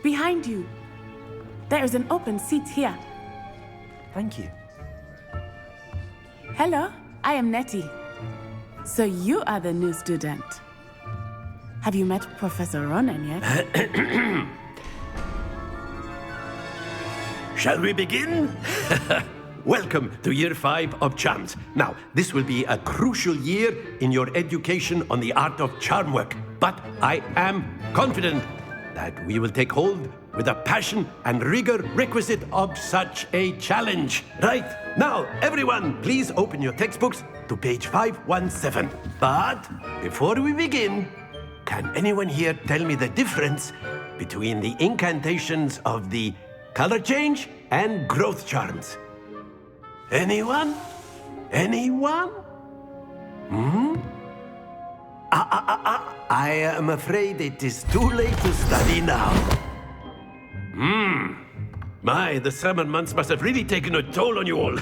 Behind you. There is an open seat here. Thank you. Hello, I am Nettie. So you are the new student. Have you met Professor Ronan yet? Shall we begin? Welcome to Year 5 of Charms. Now, this will be a crucial year in your education on the art of charm work. But I am confident that we will take hold with the passion and rigor requisite of such a challenge. Right, now, everyone, please open your textbooks to page 517. But before we begin, can anyone here tell me the difference between the incantations of the color change and growth charms? Anyone? Anyone? I am afraid it is too late to study now. My, the summer months must have really taken a toll on you all.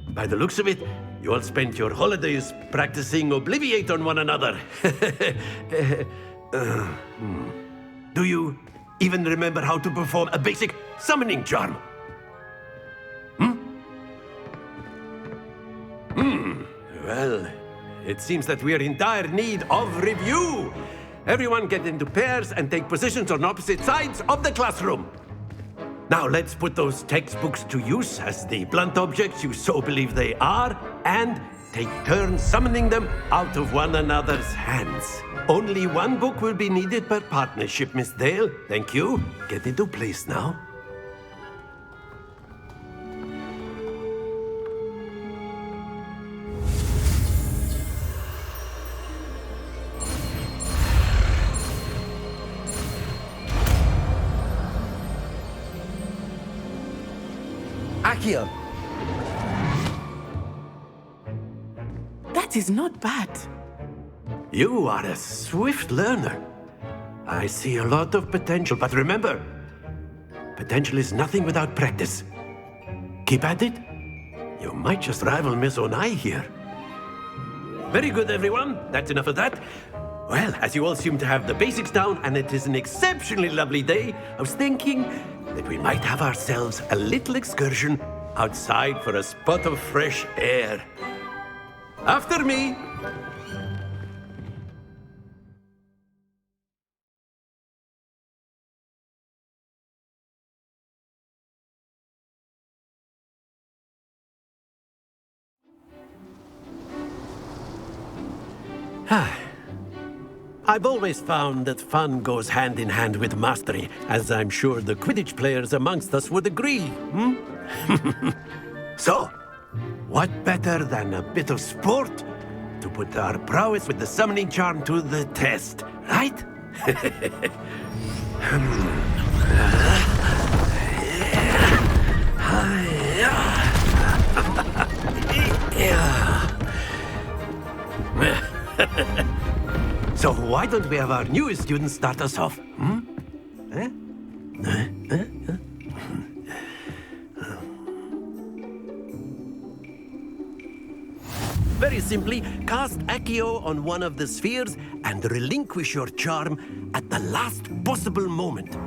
By the looks of it, you all spent your holidays practicing Obliviate on one another. Do you even remember how to perform a basic summoning charm? Well, it seems that we are in dire need of review. Everyone get into pairs and take positions on opposite sides of the classroom. Now let's put those textbooks to use as the blunt objects you so believe they are, and take turns summoning them out of one another's hands. Only one book will be needed per partnership, Miss Dale. Thank you. Get into place now. Accio! That is not bad. You are a swift learner. I see a lot of potential, but remember, potential is nothing without practice. Keep at it. You might just rival Miss Onai here. Very good, everyone. That's enough of that. Well, as you all seem to have the basics down, and it is an exceptionally lovely day, I was thinking that we might have ourselves a little excursion outside for a spot of fresh air. After me. I've always found that fun goes hand in hand with mastery, as I'm sure the Quidditch players amongst us would agree. So, what better than a bit of sport to put our prowess with the summoning charm to the test, right? So why don't we have our newest student start us off? Very simply, cast Accio on one of the spheres and relinquish your charm at the last possible moment.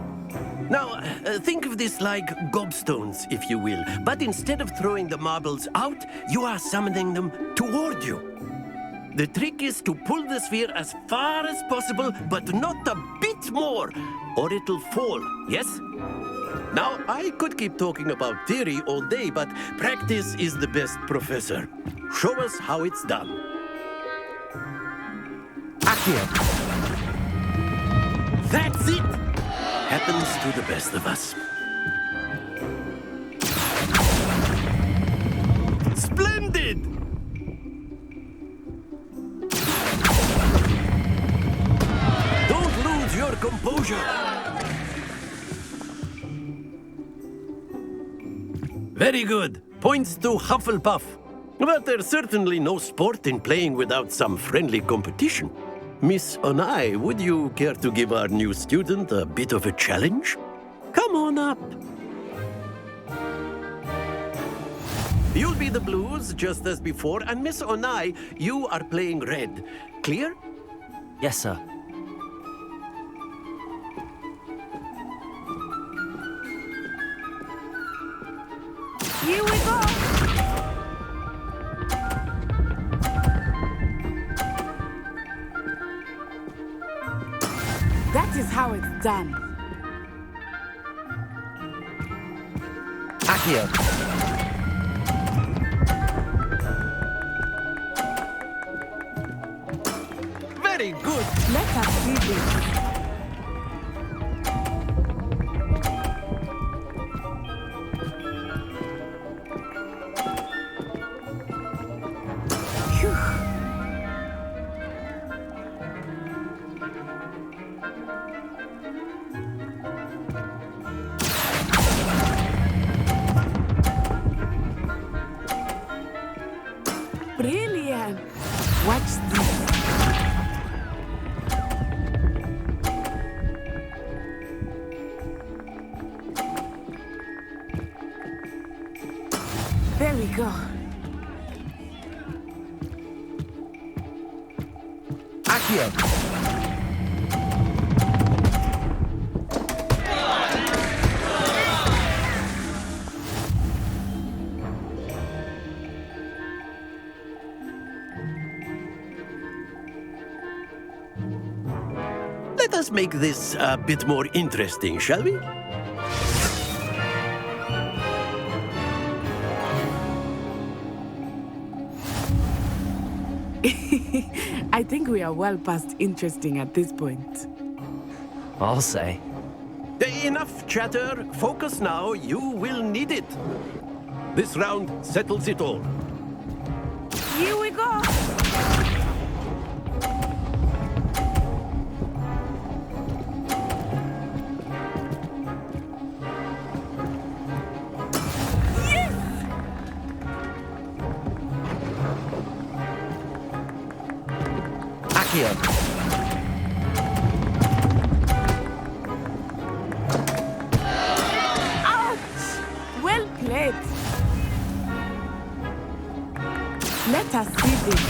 Now, think of this like gobstones, if you will, but instead of throwing the marbles out, you are summoning them toward you. The trick is to pull the sphere as far as possible, but not a bit more, or it'll fall, yes? Now, I could keep talking about theory all day, but practice is the best professor. Show us how it's done. Accio! That's it! Happens to the best of us. Splendid! Don't lose your composure. Very good. Points to Hufflepuff. But there's certainly no sport in playing without some friendly competition. Miss Onai, would you care to give our new student a bit of a challenge? Come on up. You'll be the blues, just as before, and Miss Onai, you are playing red. Clear? Yes, sir. Here we go! That is how it's done. Accio. Very good. Let us see this. Phew. Brilliant. Watch this. There we go. Accio. Let us make this a bit more interesting, shall we? I think we are well past interesting at this point. I'll say. Enough chatter. Focus now. You will need it. This round settles it all. Here we go! Accio. Ouch! Well played. Let us see this.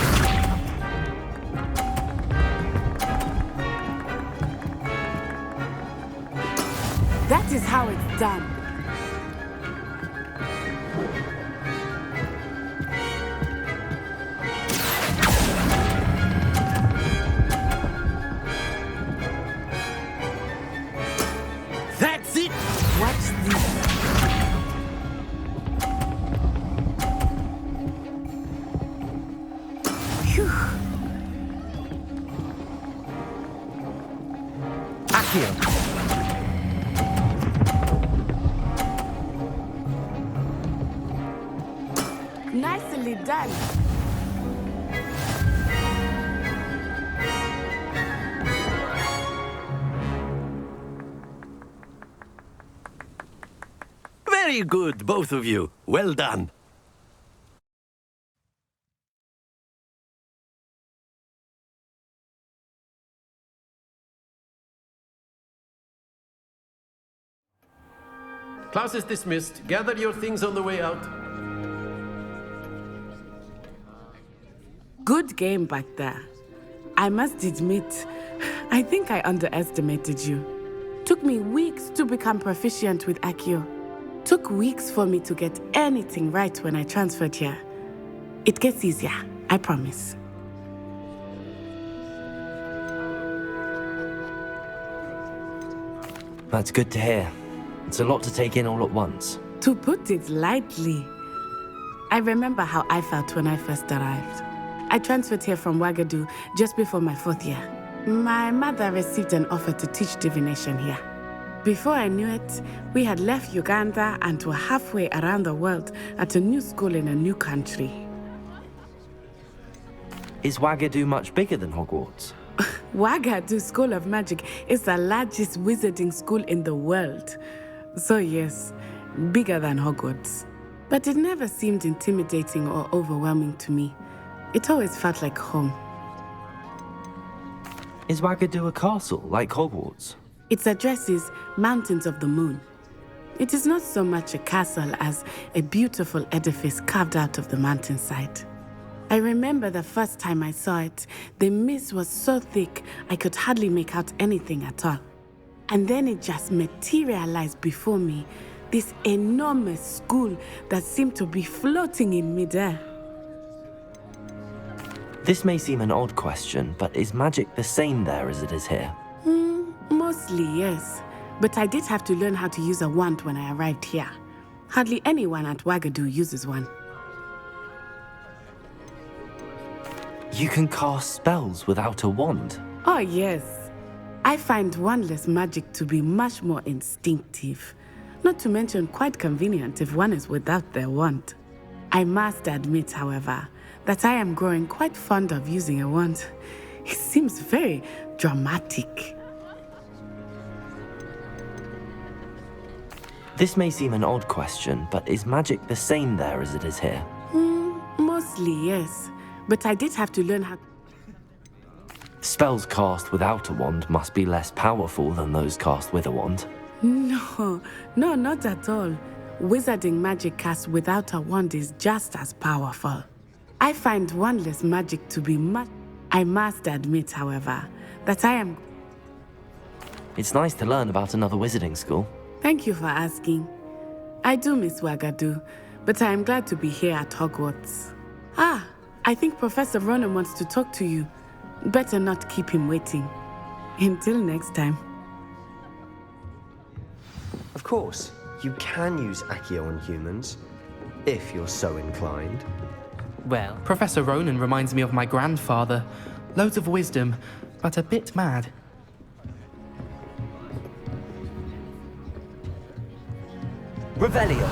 That is how it's done. That's it. Watch this. Phew. Accio. Nicely done. Very good, both of you. Well done. Class is dismissed. Gather your things on the way out. Good game back there. I must admit, I think I underestimated you. Took me weeks to become proficient with Accio. Took weeks for me to get anything right when I transferred here. It gets easier, I promise. That's good to hear. It's a lot to take in all at once. To put it lightly, I remember how I felt when I first arrived. I transferred here from Ouagadougou just before my 4th year. My mother received an offer to teach divination here. Before I knew it, we had left Uganda and were halfway around the world at a new school in a new country. Is Ouagadougou much bigger than Hogwarts? Ouagadougou School of Magic is the largest wizarding school in the world. So yes, bigger than Hogwarts. But it never seemed intimidating or overwhelming to me. It always felt like home. Is Ouagadougou a castle, like Hogwarts? Its address is Mountains of the Moon. It is not so much a castle as a beautiful edifice carved out of the mountainside. I remember the first time I saw it, the mist was so thick I could hardly make out anything at all. And then it just materialized before me, this enormous school that seemed to be floating in midair. This may seem an odd question, but is magic the same there as it is here? Mostly, yes. But I did have to learn how to use a wand when I arrived here. Hardly anyone at Wagadu uses one. You can cast spells without a wand. Oh, yes. I find wandless magic to be much more instinctive. Not to mention quite convenient if one is without their wand. I must admit, however, that I am growing quite fond of using a wand. It seems very dramatic. This may seem an odd question, but is magic the same there as it is here? Mostly, yes. But I did have to learn how... Spells cast without a wand must be less powerful than those cast with a wand. No, not at all. Wizarding magic cast without a wand is just as powerful. I find wandless magic to be much... I must admit, however, that I am... It's nice to learn about another wizarding school. Thank you for asking. I do miss Wagadu, but I am glad to be here at Hogwarts. I think Professor Ronan wants to talk to you. Better not keep him waiting. Until next time. Of course, you can use Accio on humans, if you're so inclined. Well, Professor Ronan reminds me of my grandfather. Loads of wisdom, but a bit mad. Revelio.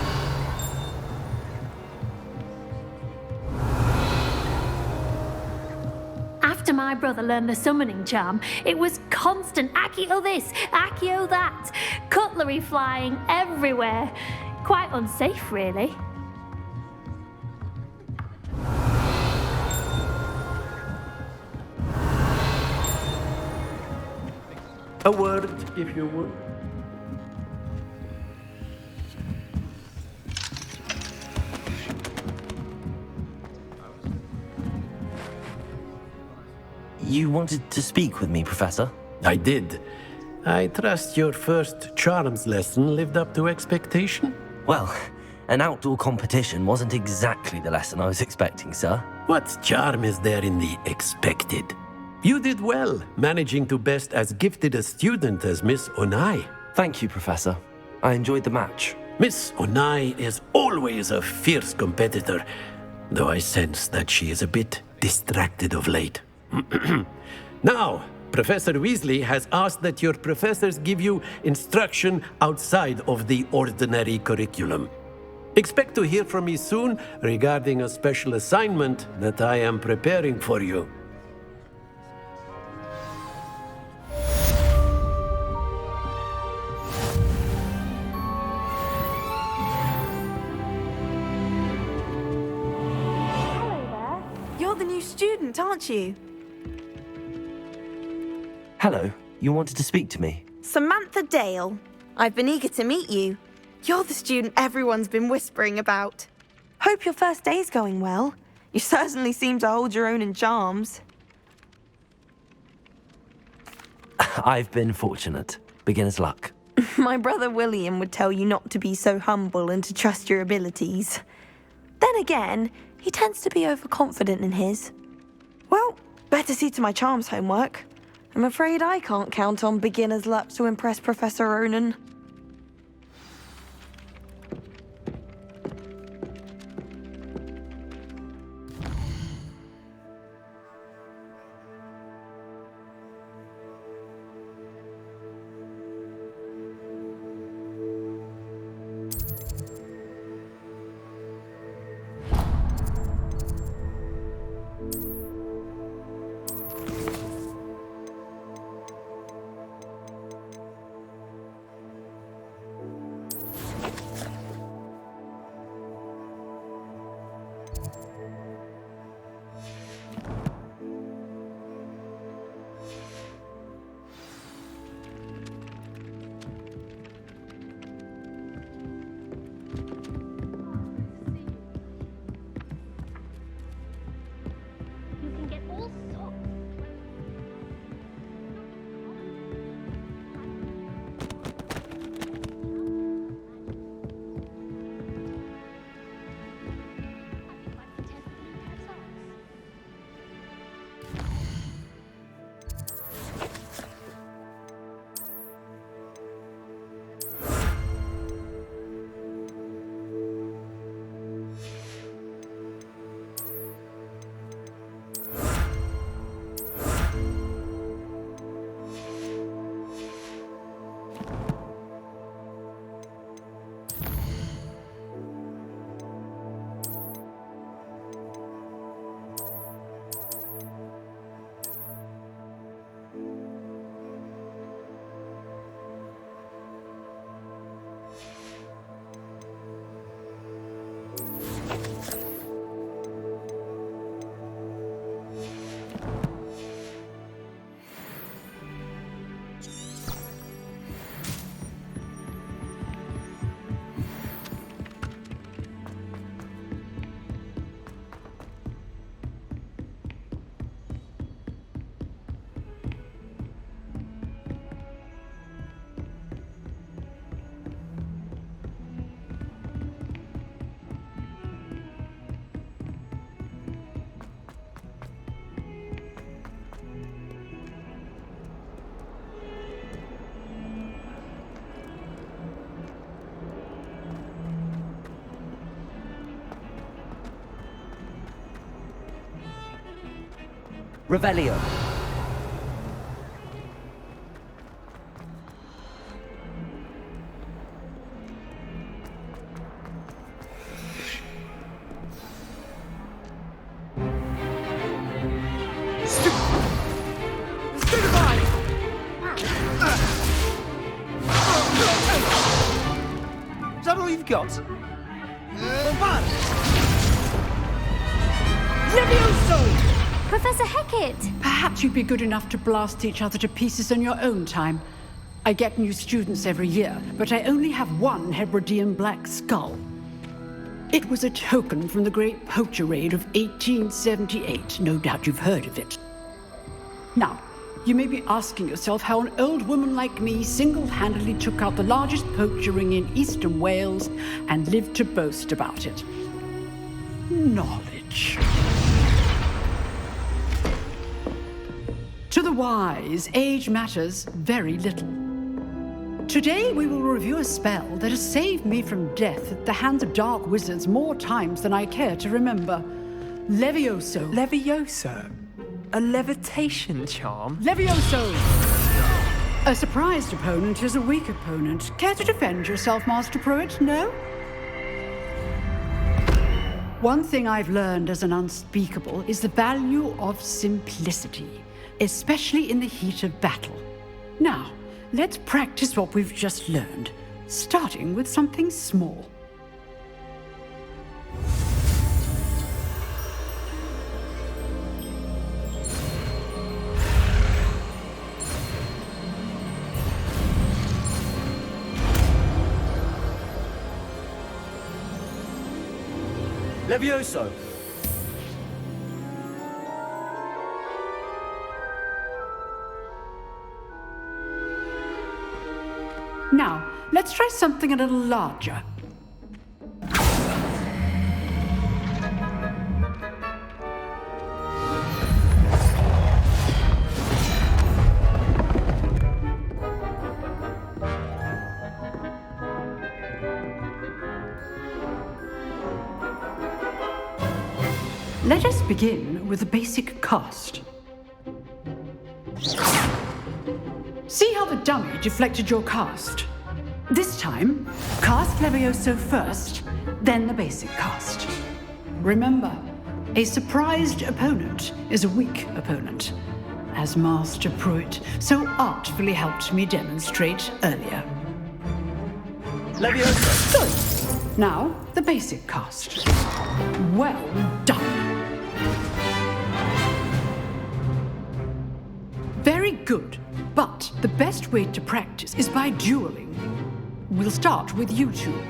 After my brother learned the summoning charm, it was constant Accio this, Accio that, cutlery flying everywhere. Quite unsafe, really. A word, if you would. You wanted to speak with me, Professor? I did. I trust your first charms lesson lived up to expectation? Well, an outdoor competition wasn't exactly the lesson I was expecting, sir. What charm is there in the expected? You did well, managing to best as gifted a student as Miss Onai. Thank you, Professor. I enjoyed the match. Miss Onai is always a fierce competitor, though I sense that she is a bit distracted of late. Now, Professor Weasley has asked that your professors give you instruction outside of the ordinary curriculum. Expect to hear from me soon regarding a special assignment that I am preparing for you. You're the new student, aren't you? Hello, you wanted to speak to me? Samantha Dale. I've been eager to meet you. You're the student everyone's been whispering about. Hope your first day's going well. You certainly seem to hold your own in charms. I've been fortunate. Beginner's luck. My brother William would tell you not to be so humble and to trust your abilities. Then again, he tends to be overconfident in his. Well, better see to my charms homework. I'm afraid I can't count on beginner's luck to impress Professor Ronan. Revelio. Is that all you've got? Professor Hecat! Perhaps you'd be good enough to blast each other to pieces in your own time. I get new students every year, but I only have one Hebridean black skull. It was a token from the Great Poacher Raid of 1878. No doubt you've heard of it. Now, you may be asking yourself how an old woman like me single-handedly took out the largest poacher ring in eastern Wales and lived to boast about it. Knowledge. To the wise, age matters very little. Today we will review a spell that has saved me from death at the hands of dark wizards more times than I care to remember. Levioso. Levioso? A levitation charm? Levioso! A surprised opponent is a weak opponent. Care to defend yourself, Master Pruitt? No? One thing I've learned as an unspeakable is the value of simplicity, especially in the heat of battle. Now, let's practice what we've just learned, starting with something small. Levioso. Now, let's try something a little larger. Let us begin with the basic cast. See how the dummy deflected your cast? This time, cast Levioso first, then the basic cast. Remember, a surprised opponent is a weak opponent, as Master Pruitt so artfully helped me demonstrate earlier. Levioso. Good. Now, the basic cast. Well done. Very good, but the best way to practice is by dueling. We'll start with you two.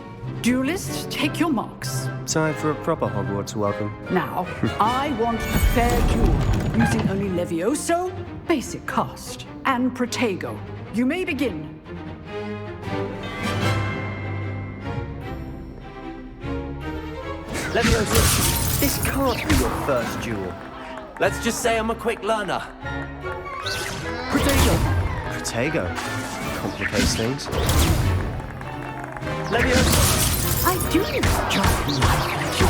Duelists, take your marks. Time for a proper Hogwarts welcome. Now, I want a fair duel, using only Levioso, basic cast, and Protego. You may begin. Levioso. This can't be your first duel. Let's just say I'm a quick learner. Protego. Complicates things. Levioso. I do enjoy life like you.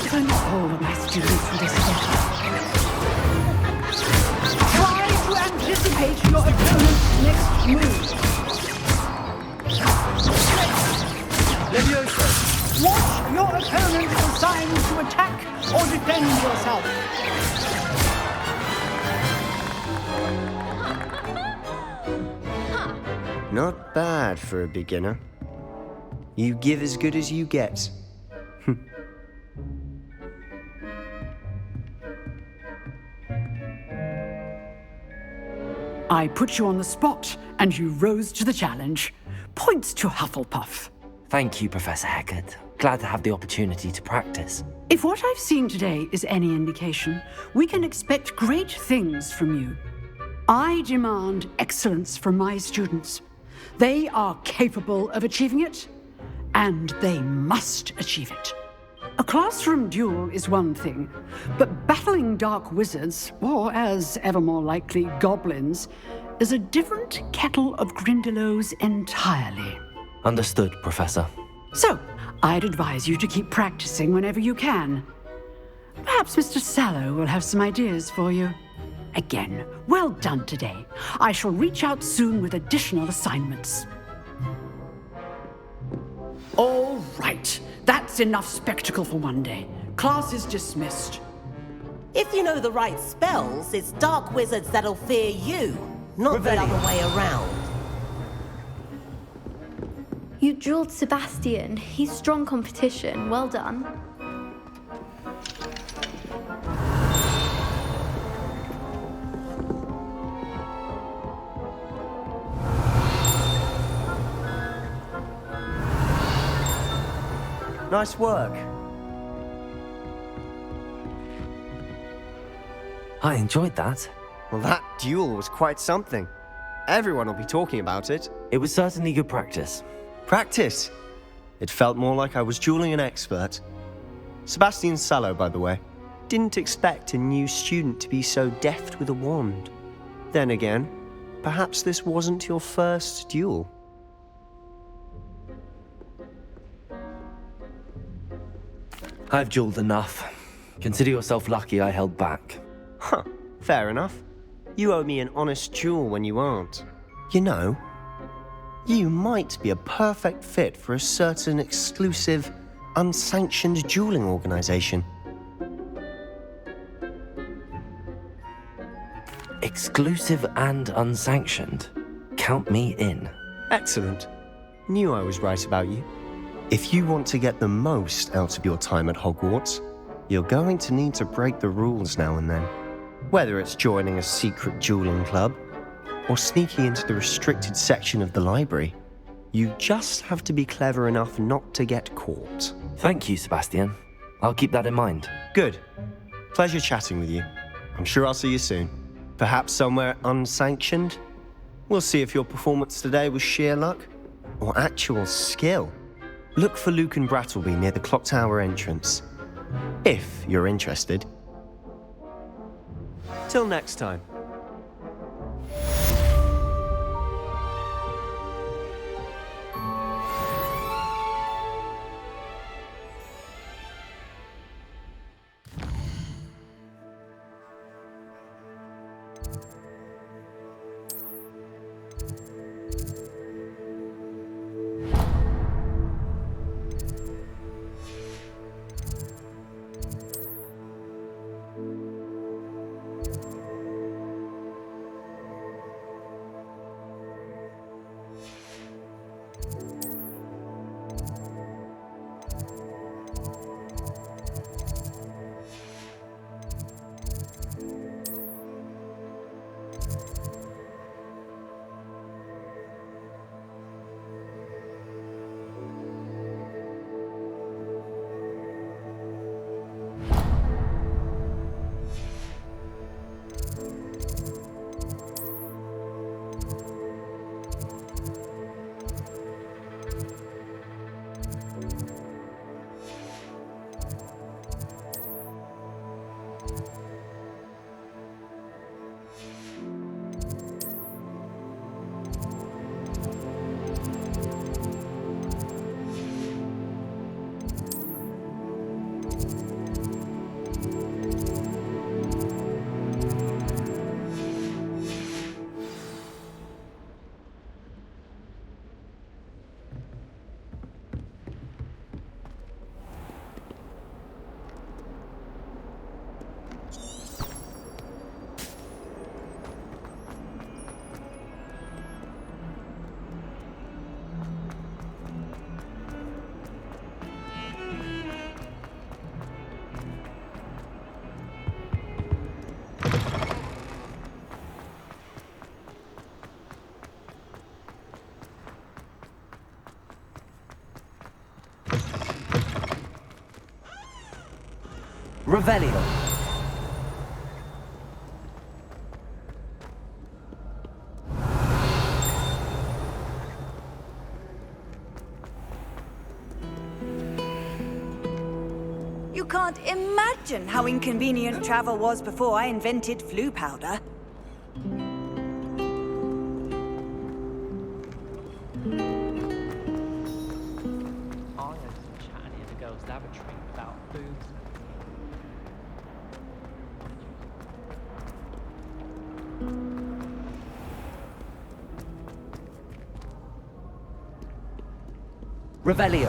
If only all of my students would escape. Try to anticipate your opponent's next move. Levioso. Watch your opponent's assigned to attack or defend yourself. Not bad for a beginner. You give as good as you get. I put you on the spot, and you rose to the challenge. Points to Hufflepuff. Thank you, Professor Hecat. Glad to have the opportunity to practice. If what I've seen today is any indication, we can expect great things from you. I demand excellence from my students. They are capable of achieving it, and they must achieve it. A classroom duel is one thing, but battling dark wizards, or as ever more likely, goblins, is a different kettle of Grindylows entirely. Understood, Professor. So, I'd advise you to keep practicing whenever you can. Perhaps Mr. Sallow will have some ideas for you. Again, well done today. I shall reach out soon with additional assignments. All right, that's enough spectacle for one day. Class is dismissed. If you know the right spells, it's dark wizards that'll fear you, not the other way around. You drilled Sebastian. He's strong competition. Well done. Nice work. I enjoyed that. Well, that duel was quite something. Everyone will be talking about it. It was certainly good practice. Practice? It felt more like I was dueling an expert. Sebastian Sallow, by the way. Didn't expect a new student to be so deft with a wand. Then again, perhaps this wasn't your first duel. I've dueled enough. Consider yourself lucky I held back. Huh, fair enough. You owe me an honest duel when you aren't. You know, you might be a perfect fit for a certain exclusive, unsanctioned dueling organization. Exclusive and unsanctioned. Count me in. Excellent. Knew I was right about you. If you want to get the most out of your time at Hogwarts, you're going to need to break the rules now and then. Whether it's joining a secret dueling club, or sneaking into the restricted section of the library, you just have to be clever enough not to get caught. Thank you, Sebastian. I'll keep that in mind. Good. Pleasure chatting with you. I'm sure I'll see you soon. Perhaps somewhere unsanctioned? We'll see if your performance today was sheer luck, or actual skill. Look for Luke and Brattleby near the clock tower entrance, if you're interested. Till next time. Revelio. You can't imagine how inconvenient travel was before I invented flu powder. Revelio.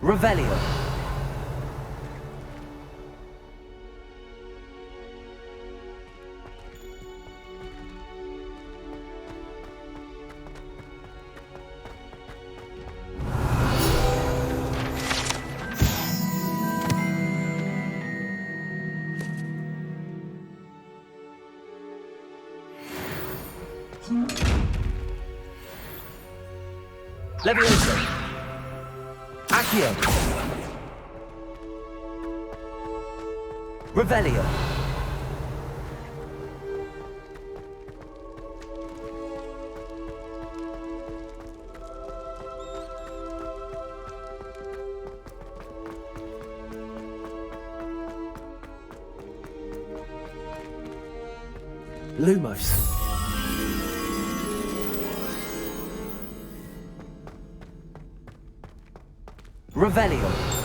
Revelio. Levioso. Accio. Revelio. Lumos. Revelio.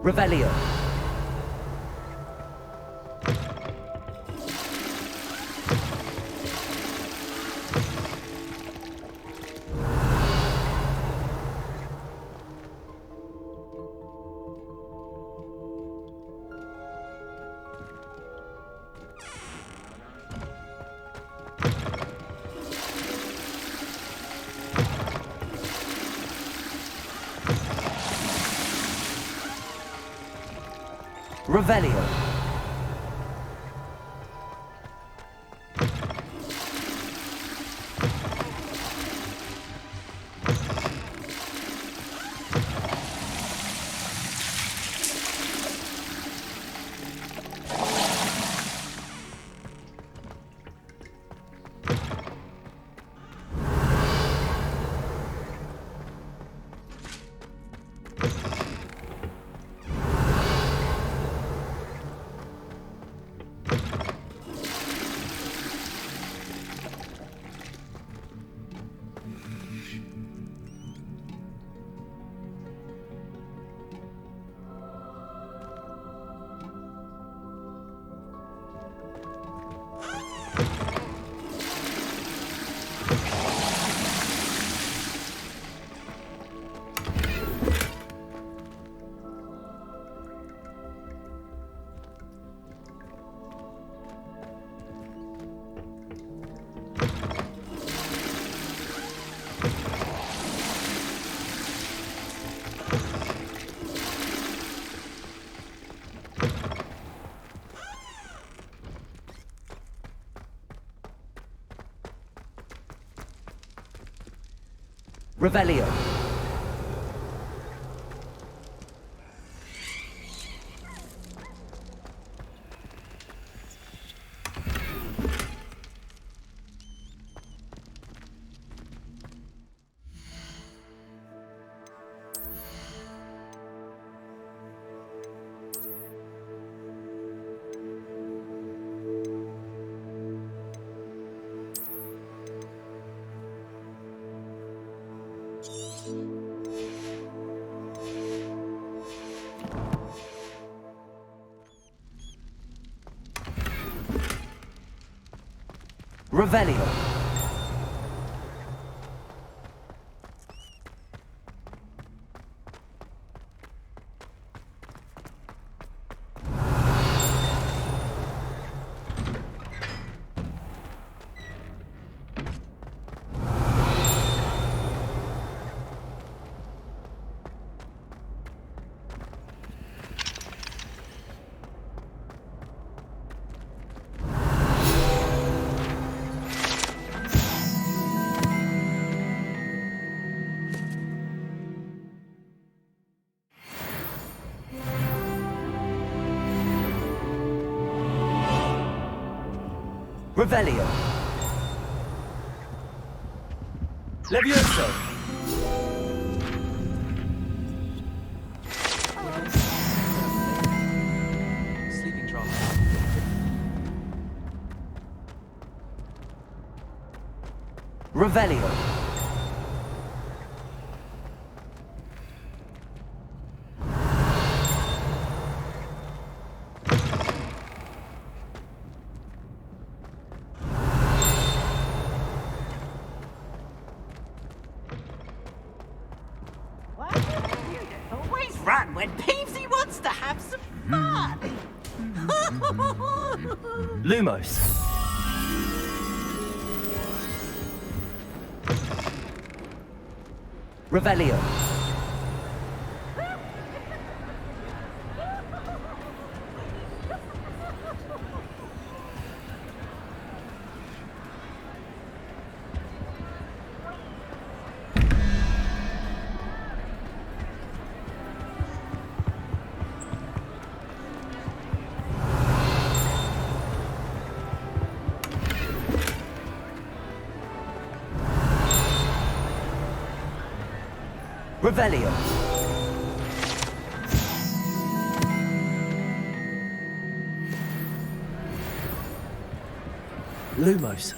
Revelio. Revelio. Revelio. Revelio. Revelio. Levioso. Sleeping trap. Revelio. Always run when Peevesy wants to have some fun. Lumos. Revelio. Revelio. Lumos.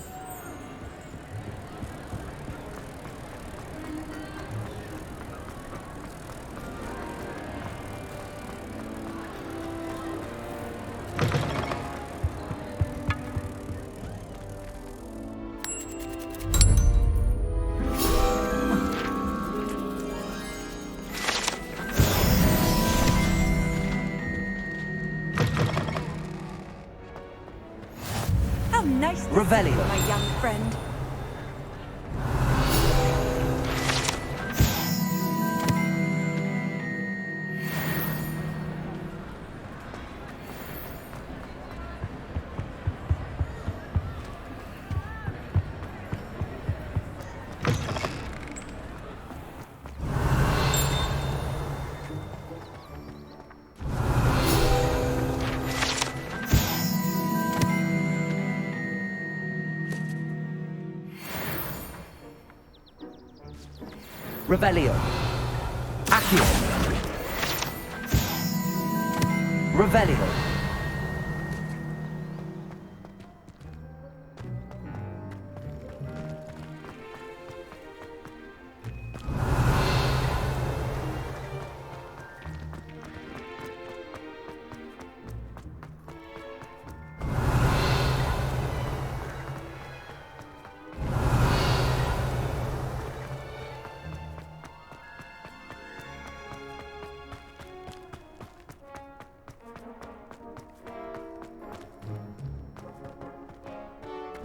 How nice to see Revelio. you, my young friend. Revelio. Accio. Revelio.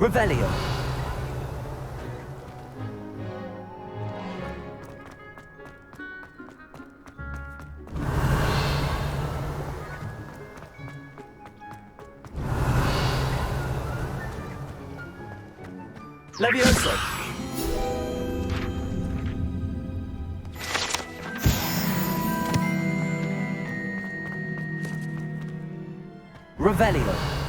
Revelio. Levioso. Revelio.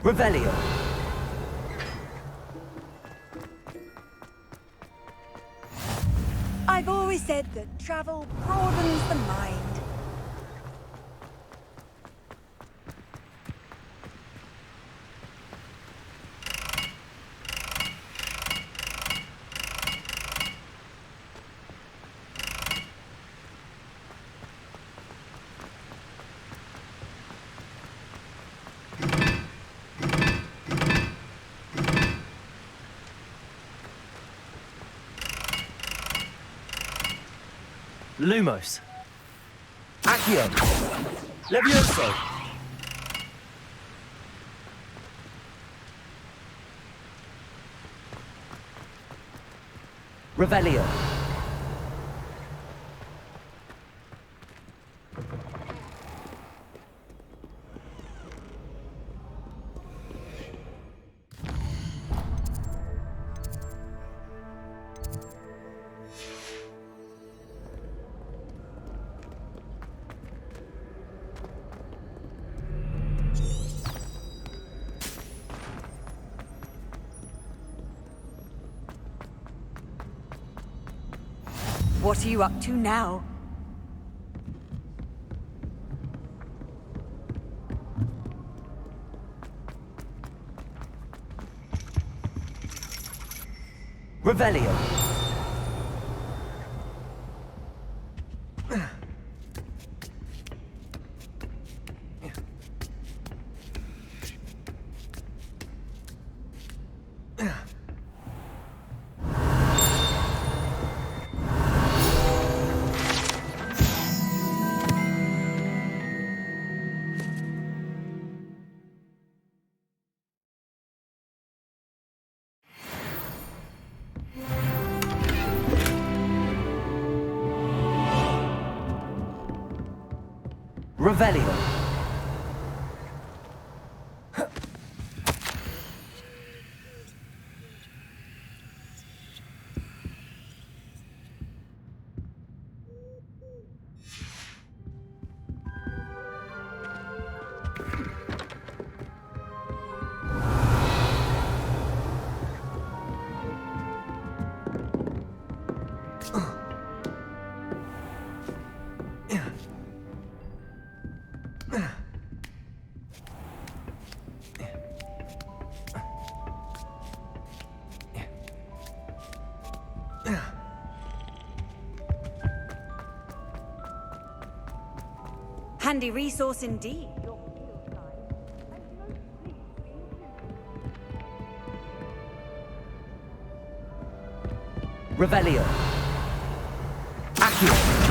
Revelio. I've always said that travel broadens the mind. Lumos. Accio. Levioso. Revelio. What are you up to now? Revelio. Revelio. Handy resource indeed. Revelio. Accio.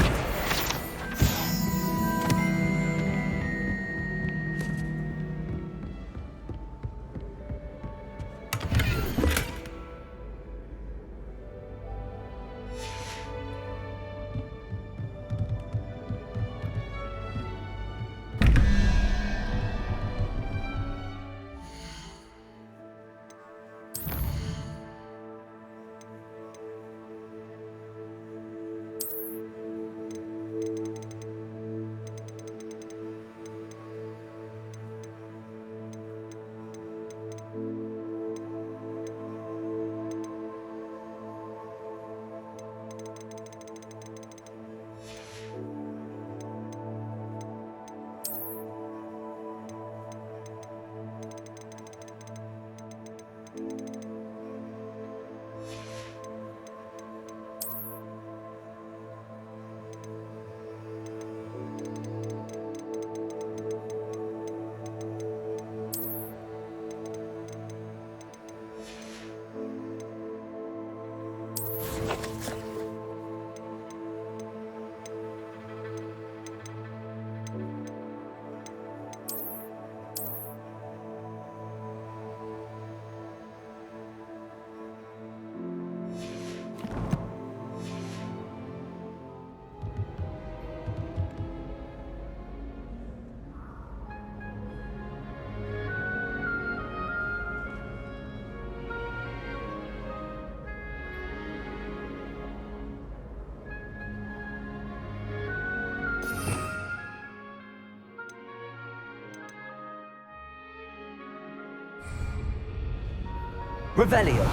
Revelio.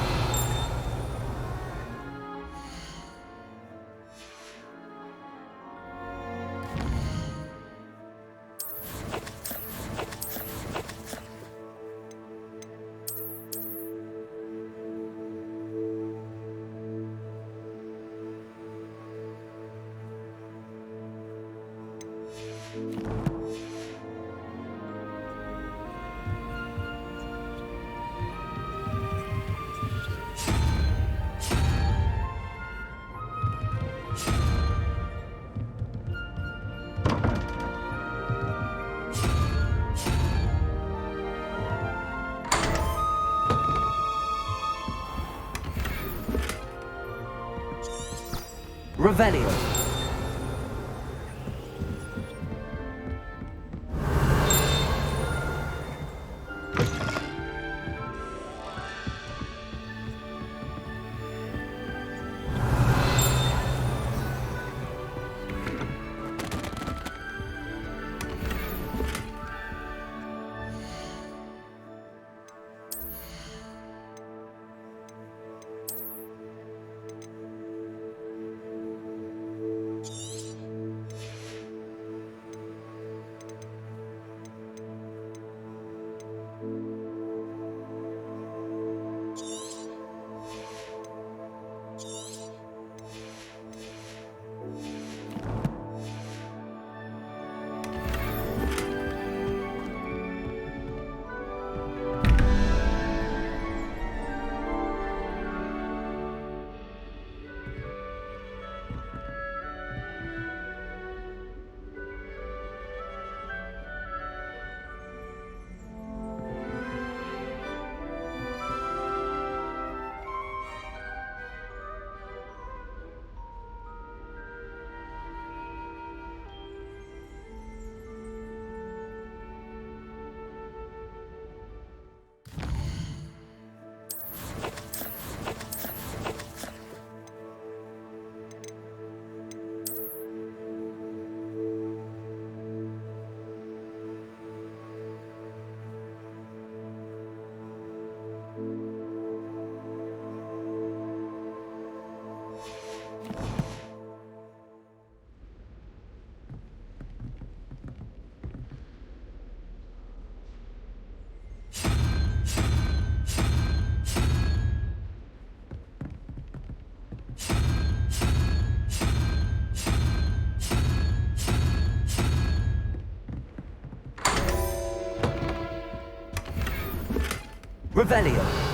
Revelio. Revelio.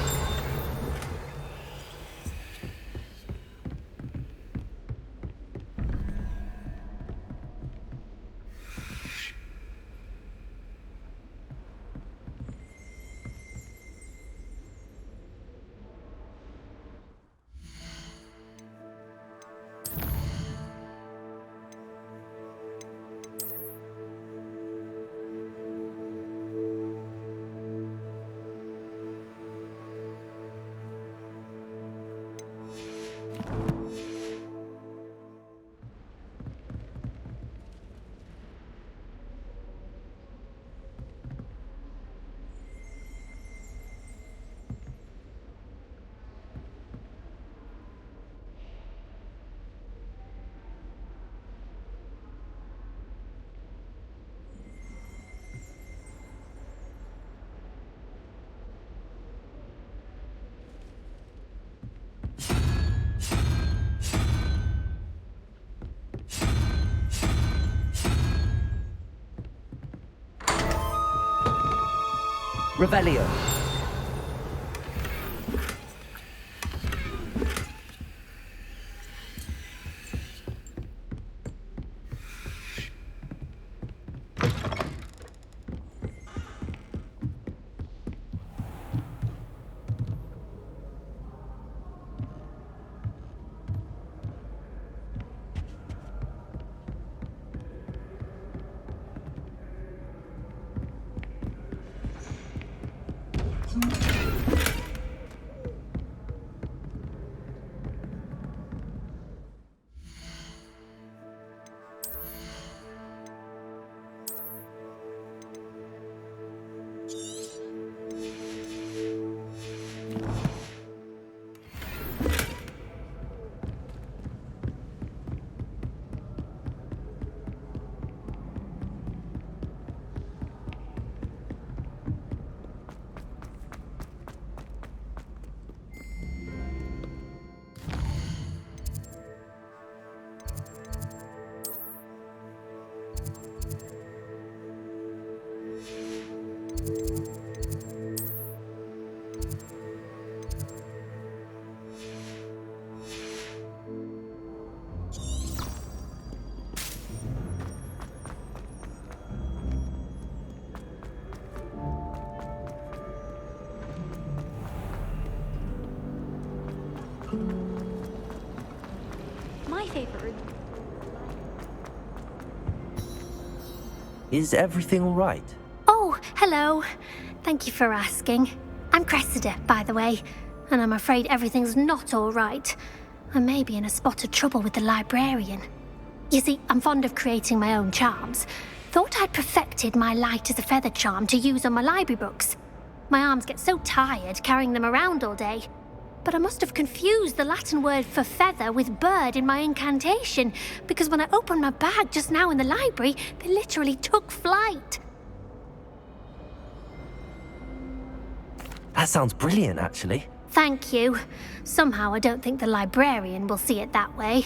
Revelio. paper. Is everything all right? Oh, hello. Thank you for asking. I'm Cressida, by the way, and I'm afraid everything's not all right. I may be in a spot of trouble with the librarian. You see, I'm fond of creating my own charms. Thought I'd perfected my light as a feather charm to use on my library books. My arms get so tired carrying them around all day. But I must have confused the Latin word for feather with bird in my incantation, because when I opened my bag just now in the library, they literally took flight. That sounds brilliant, actually. Thank you. Somehow I don't think the librarian will see it that way.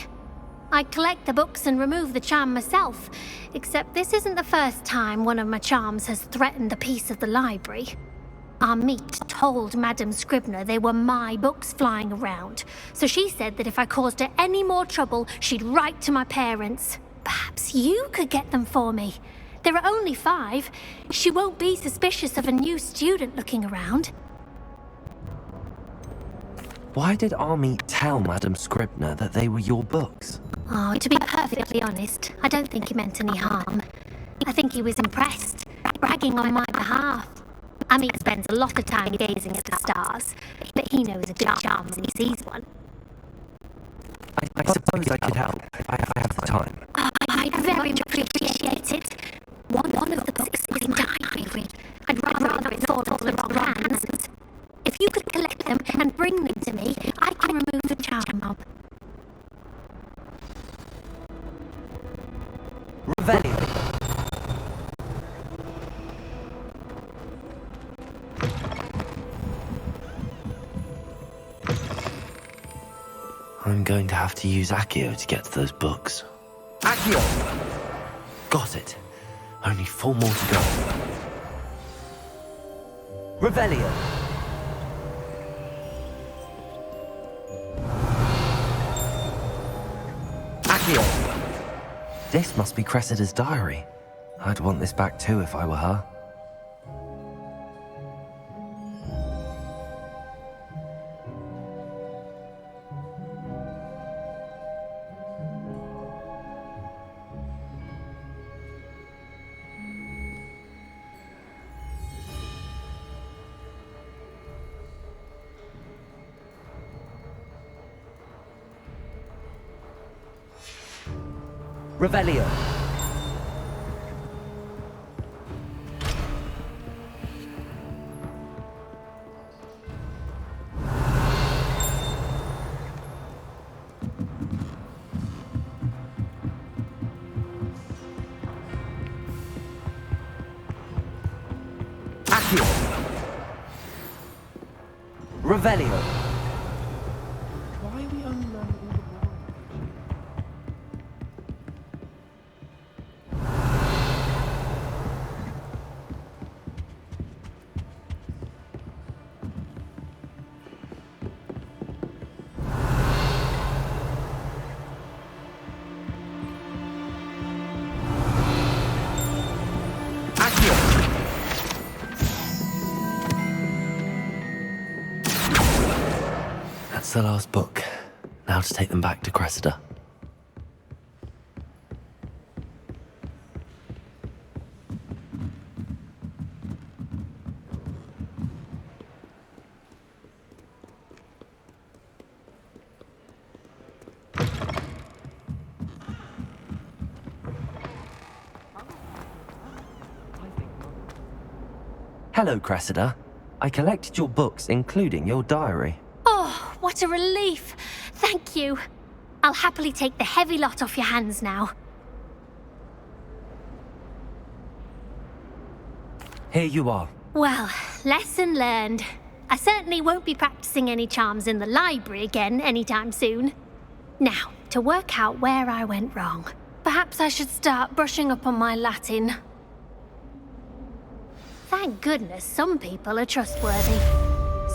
I collect the books and remove the charm myself, except this isn't the first time one of my charms has threatened the peace of the library. Our meet told Madame Scribner they were my books flying around, so she said that if I caused her any more trouble, she'd write to my parents. Perhaps you could get them for me. There are only 5. She won't be suspicious of a new student looking around. Why did Army tell Madame Scribner that they were your books? Oh, to be perfectly honest, I don't think he meant any harm. I think he was impressed, bragging on my behalf. Amit spends a lot of time gazing at the stars, but he knows a good charm when he sees one. I suppose I could help if I have the time. Oh, I'd very much appreciate it. One of the books is in diary. I'd rather it fall into the wrong hands. If you could collect them and bring them to me, I can remove the charm. Revelio. I'm going to have to use Accio to get to those books. Accio! Got it. Only 4 more to go. Revelio. Accio. This must be Cressida's diary. I'd want this back too if I were her. Revelio. Accio. Revelio. Why are we only learning all the That's the last book. Now to take them back to Cressida. Hello, Cressida. I collected your books, including your diary. Oh, what a relief. Thank you. I'll happily take the heavy lot off your hands now. Here you are. Well, lesson learned. I certainly won't be practicing any charms in the library again anytime soon. Now, to work out where I went wrong. Perhaps I should start brushing up on my Latin. Thank goodness some people are trustworthy.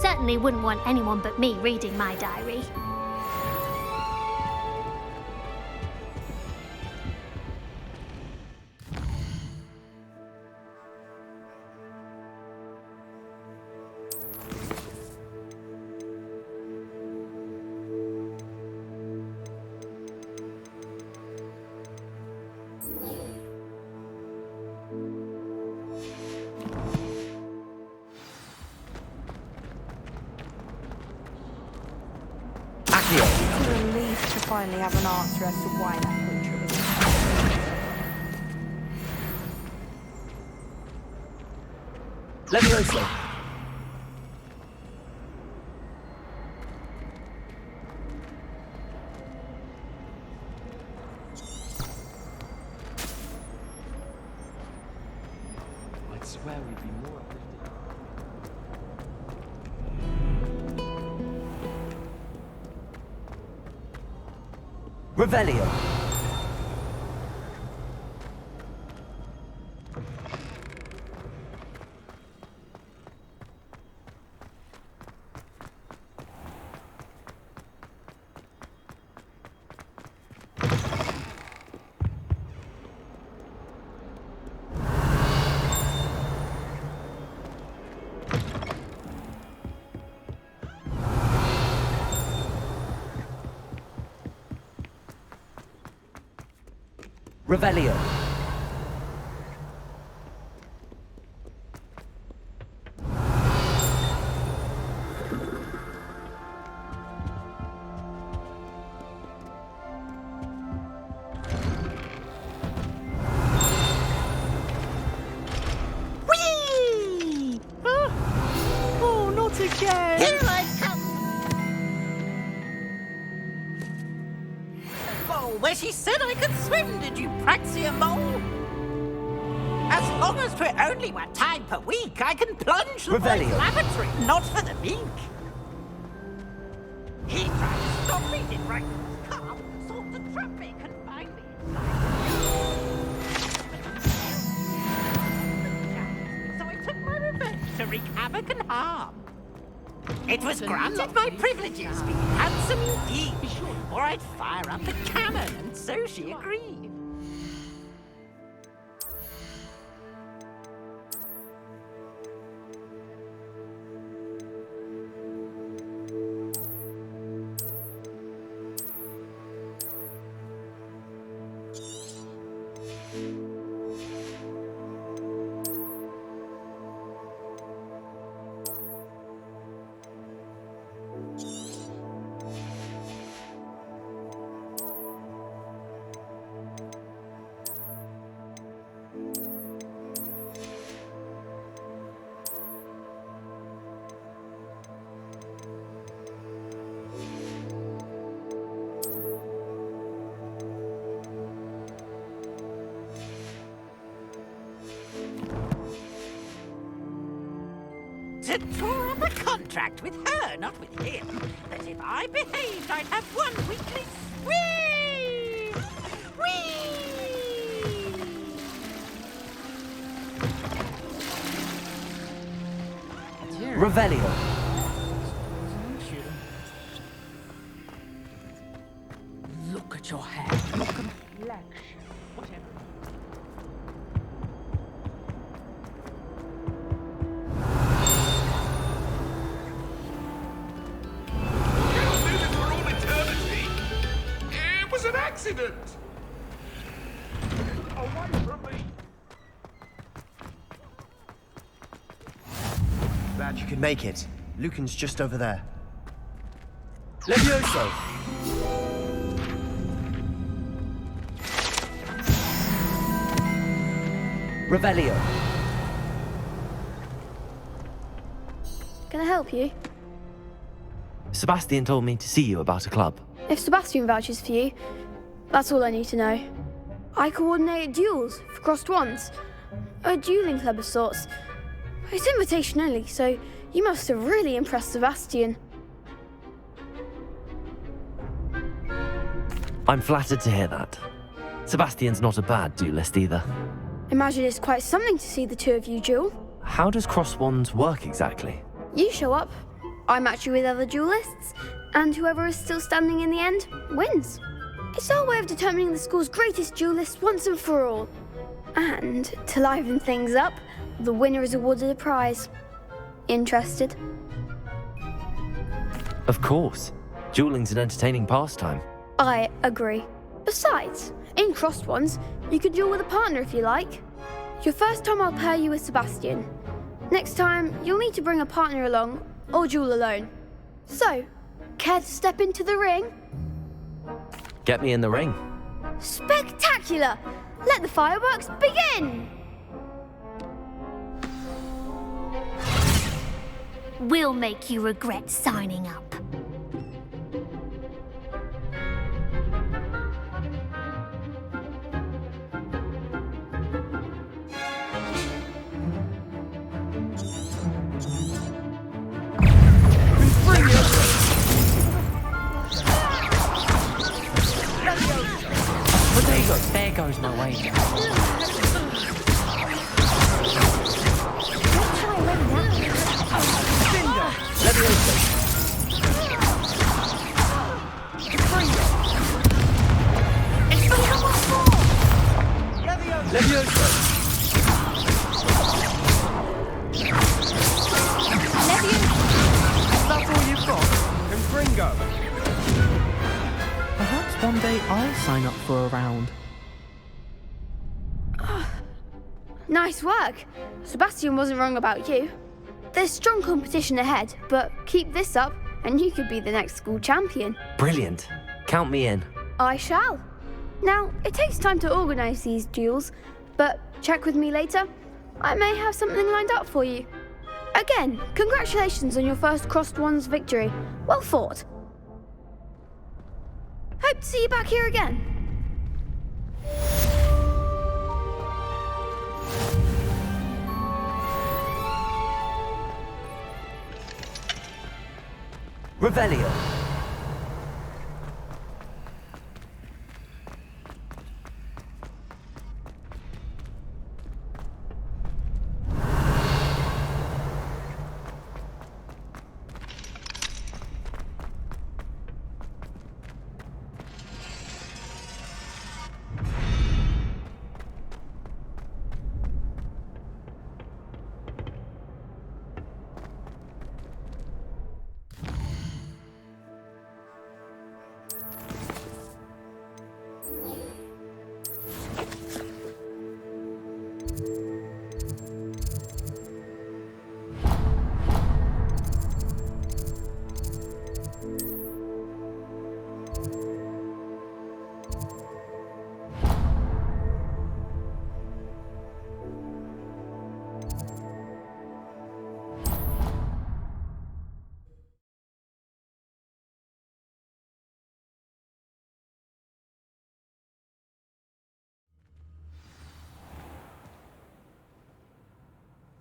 Certainly wouldn't want anyone but me reading my diary. finally have an answer as to why that creature was. Levioso. I'd swear we'd be more uplifted. Revelio. Revelio. Whee! Oh, not again! Here I come! Oh, where she said I could swim, did you, Praxia Mole? As long as 'twere only 1 time per week, I can plunge the boy's lavatory, not for the meek. He tried to stop me, did right his calf, sought to trap me, confine me inside. So I took my revenge to wreak havoc and harm. It was granted my privileges, being handsome indeed, or I'd fire up a cannon, and so she agreed. To draw up a contract with her, not with him, that if I behaved, I'd have 1 weekly whee! Whee! Revelio. Look at your hair. Your complexion. Whatever. It was an accident! Away from me! Glad you could make it. Lucan's just over there. Levioso. Revelio. Can I help you? Sebastian told me to see you about a club. If Sebastian vouches for you, that's all I need to know. I coordinate duels for crossed wands. A dueling club of sorts. It's invitation only, so you must have really impressed Sebastian. I'm flattered to hear that. Sebastian's not a bad duelist either. Imagine it's quite something to see the two of you duel. How does cross wands work exactly? You show up, I match you with other duelists, and whoever is still standing in the end wins. It's our way of determining the school's greatest duelist once and for all. And to liven things up, the winner is awarded a prize. Interested? Of course. Dueling's an entertaining pastime. I agree. Besides, in crossed ones, you could duel with a partner if you like. Your first time I'll pair you with Sebastian. Next time, you'll need to bring a partner along, or duel alone. So, care to step into the ring? Get me in the ring. Spectacular! Let the fireworks begin! We'll make you regret signing up. There goes my wager. That's all you've got? Confringo. Perhaps one day I'll sign up for a round. Nice work. Sebastian wasn't wrong about you. There's strong competition ahead, but keep this up and you could be the next school champion. Brilliant. Count me in. I shall. Now, it takes time to organise these duels, but check with me later. I may have something lined up for you. Again, congratulations on your first Crossed Wands victory. Well fought. Hope to see you back here again. Revelio.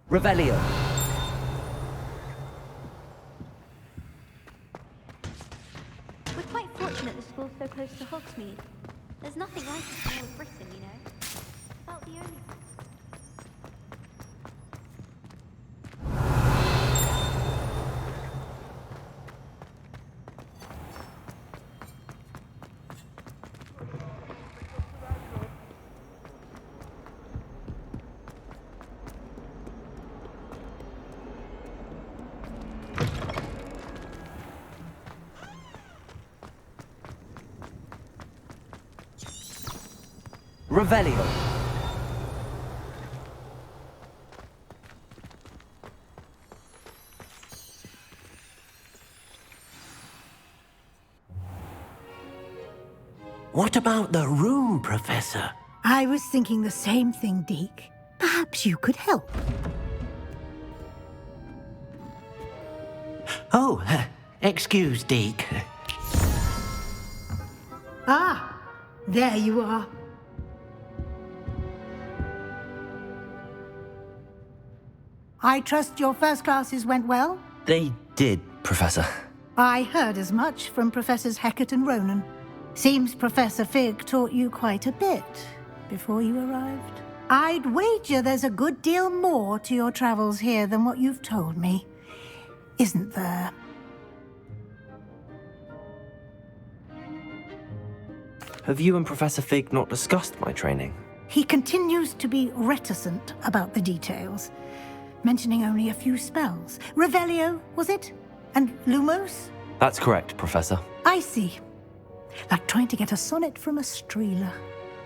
Revelio. We're quite fortunate the school's so close to Hogsmeade. There's nothing like a small of Britain, you know. About the only... Revelio. What about the room, Professor? I was thinking the same thing, Deke. Perhaps you could help. Oh, excuse, Deke. Ah, there you are. I trust your first classes went well? They did, Professor. I heard as much from Professors Hecat and Ronan. Seems Professor Fig taught you quite a bit before you arrived. I'd wager there's a good deal more to your travels here than what you've told me. Isn't there? Have you and Professor Fig not discussed my training? He continues to be reticent about the details, mentioning only a few spells. Revelio, was it? And Lumos? That's correct, Professor. I see. Like trying to get a sonnet from a streeler.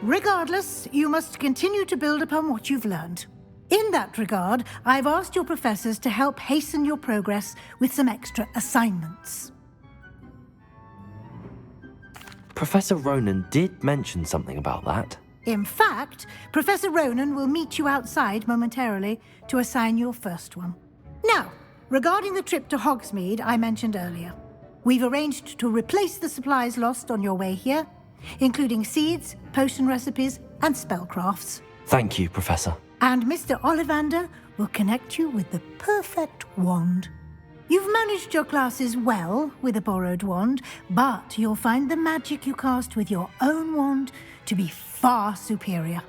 Regardless, you must continue to build upon what you've learned. In that regard, I've asked your professors to help hasten your progress with some extra assignments. Professor Ronan did mention something about that. In fact, Professor Ronan will meet you outside momentarily to assign your first one. Now, regarding the trip to Hogsmeade I mentioned earlier, we've arranged to replace the supplies lost on your way here, including seeds, potion recipes, and spellcrafts. Thank you, Professor. And Mr. Ollivander will connect you with the perfect wand. You've managed your classes well with a borrowed wand, but you'll find the magic you cast with your own wand to be far superior.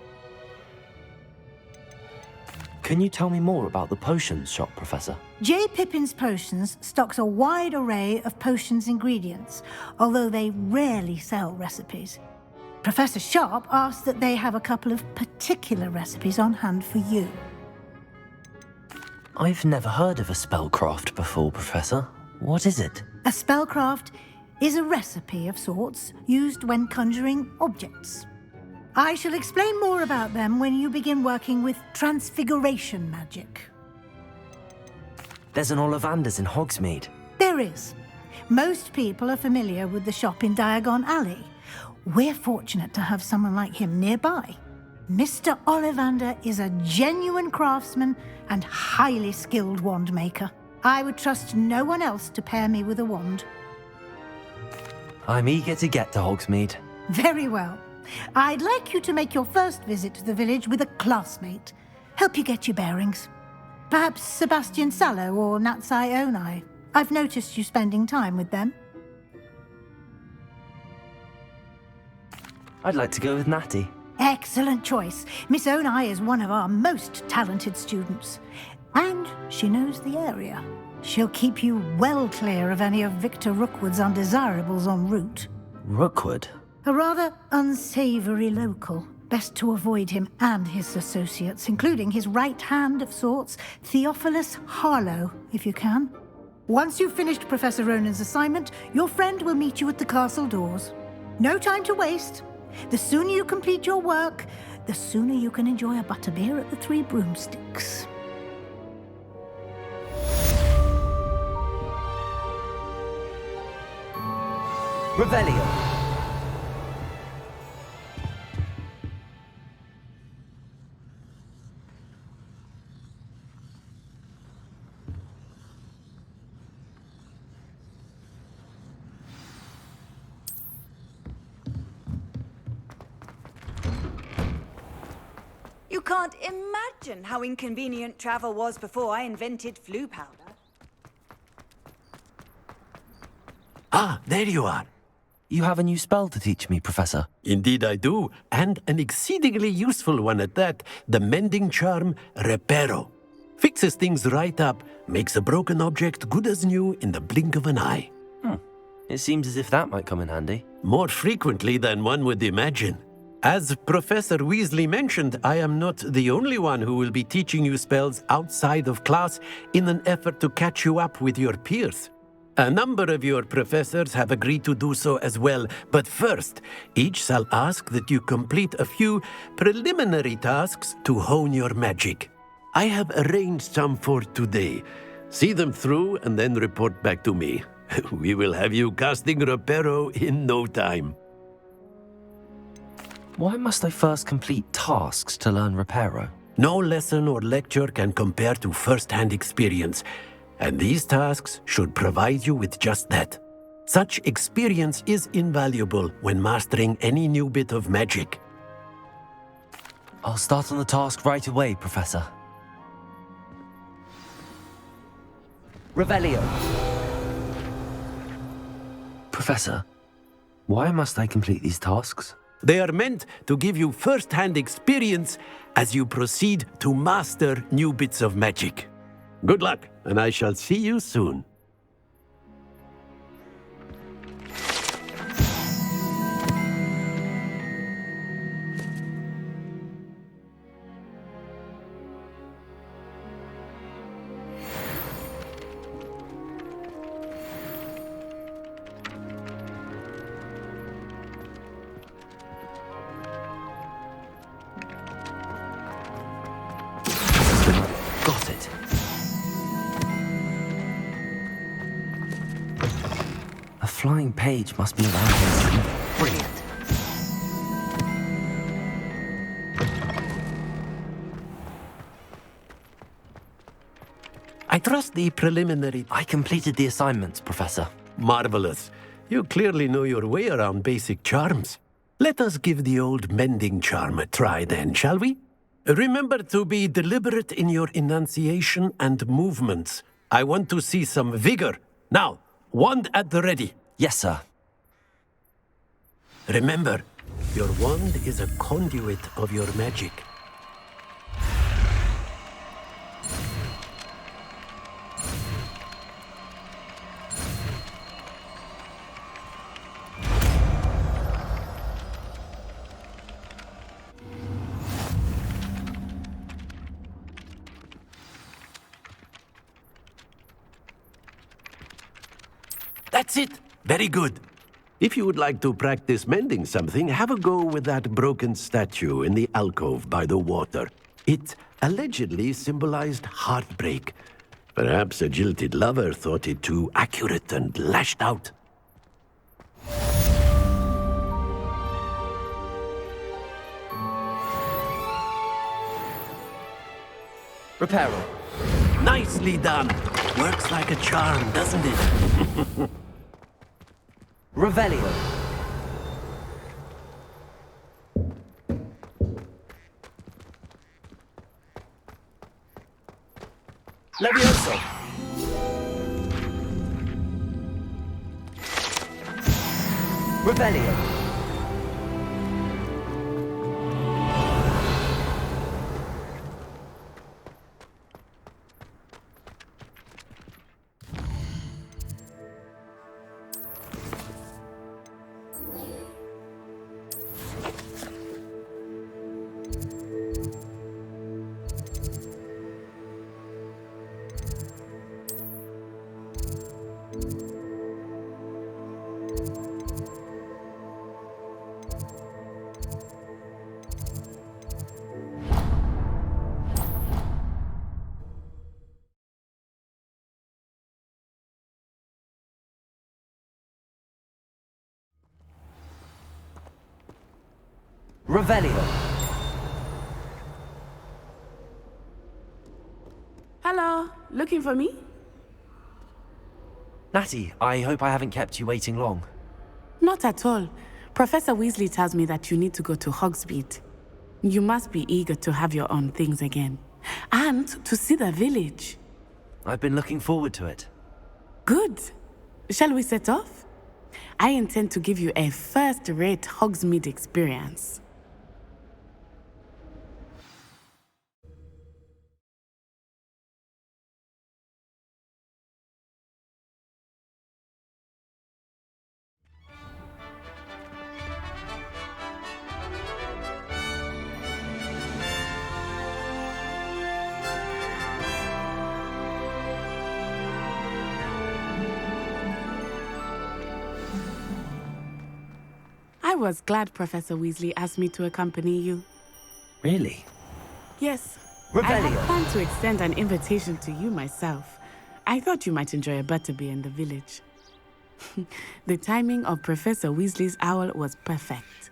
Can you tell me more about the potions shop, Professor? J. Pippin's Potions stocks a wide array of potions ingredients, although they rarely sell recipes. Professor Sharp asked that they have a couple of particular recipes on hand for you. I've never heard of a spellcraft before, Professor. What is it? A spellcraft is a recipe of sorts used when conjuring objects. I shall explain more about them when you begin working with transfiguration magic. There's an Ollivander's in Hogsmeade. There is. Most people are familiar with the shop in Diagon Alley. We're fortunate to have someone like him nearby. Mr. Ollivander is a genuine craftsman and highly skilled wand maker. I would trust no one else to pair me with a wand. I'm eager to get to Hogsmeade. Very well. I'd like you to make your first visit to the village with a classmate. Help you get your bearings. Perhaps Sebastian Sallow or Natsai Onai. I've noticed you spending time with them. I'd like to go with Natty. Excellent choice. Miss Onai is one of our most talented students. And she knows the area. She'll keep you well clear of any of Victor Rookwood's undesirables en route. Rookwood? A rather unsavoury local. Best to avoid him and his associates, including his right hand of sorts, Theophilus Harlow, if you can. Once you've finished Professor Ronan's assignment, your friend will meet you at the castle doors. No time to waste. The sooner you complete your work, the sooner you can enjoy a butterbeer at the Three Broomsticks. Revelio. You can't imagine how inconvenient travel was before I invented flu powder. Ah, there you are. You have a new spell to teach me, Professor. Indeed I do, and an exceedingly useful one at that. The mending charm, Reparo. Fixes things right up, makes a broken object good as new in the blink of an eye. It seems as if that might come in handy. More frequently than one would imagine. As Professor Weasley mentioned, I am not the only one who will be teaching you spells outside of class in an effort to catch you up with your peers. A number of your professors have agreed to do so as well, but first, each shall ask that you complete a few preliminary tasks to hone your magic. I have arranged some for today. See them through and then report back to me. We will have you casting Reparo in no time. Why must I first complete tasks to learn Reparo? No lesson or lecture can compare to first-hand experience, and these tasks should provide you with just that. Such experience is invaluable when mastering any new bit of magic. I'll start on the task right away, Professor. Revelio. Professor, why must I complete these tasks? They are meant to give you first-hand experience as you proceed to master new bits of magic. Good luck, and I shall see you soon. Got it. flying page must be around here somewhere. Brilliant. I trust the preliminary... I completed the assignments, Professor. Marvelous. You clearly know your way around basic charms. Let us give the old mending charm a try then, shall we? Remember to be deliberate in your enunciation and movements. I want to see some vigor. Now, wand at the ready. Yes, sir. Remember, your wand is a conduit of your magic. That's it. Very good. If you would like to practice mending something, have a go with that broken statue in the alcove by the water. It allegedly symbolized heartbreak. Perhaps a jilted lover thought it too accurate and lashed out. Reparo. Nicely done. Works like a charm, doesn't it? Revelio. Levioso. Revelio. Revelio. Hello, looking for me? Natty, I hope I haven't kept you waiting long. Not at all. Professor Weasley tells me that you need to go to Hogsmeade. You must be eager to have your own things again. And to see the village. I've been looking forward to it. Good. Shall we set off? I intend to give you a first-rate Hogsmeade experience. I was glad Professor Weasley asked me to accompany you. Really? Yes. Revelio. I had planned to extend an invitation to you myself. I thought you might enjoy a butterbeer in the village. The timing of Professor Weasley's owl was perfect.